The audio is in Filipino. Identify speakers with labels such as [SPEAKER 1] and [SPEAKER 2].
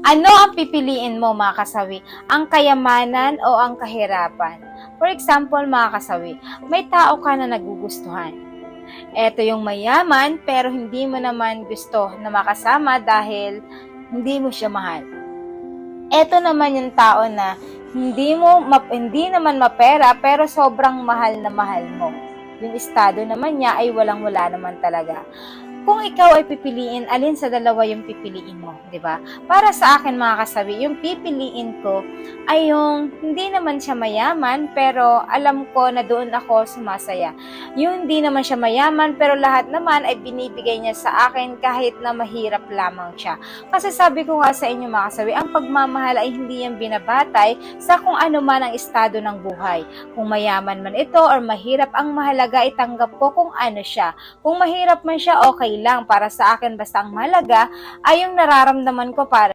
[SPEAKER 1] Ano ang pipiliin mo mga kasawi? Ang kayamanan o ang kahirapan? For example mga kasawi, may tao ka na nagugustuhan. Eto yung mayaman pero hindi mo naman gusto na makasama dahil hindi mo siya mahal. Eto naman yung tao na hindi naman mapera pero sobrang mahal na mahal mo. Yung estado naman niya ay walang-wala naman talaga. Kung ikaw ay pipiliin, alin sa dalawa yung pipiliin mo, di ba? Para sa akin mga kasabi, yung pipiliin ko ay yung hindi naman siya mayaman pero alam ko na doon ako sumasaya. Yung hindi naman siya mayaman pero lahat naman ay binibigay niya sa akin kahit na mahirap lamang siya. Kasi sabi ko nga sa inyo mga kasabi, ang pagmamahal ay hindi yan binabatay sa kung ano man ang estado ng buhay. Kung mayaman man ito or mahirap, ang mahalaga itanggap ko kung ano siya. Kung mahirap man siya, okay lang. Para sa akin, basta ang mahalaga ay yung nararamdaman ko para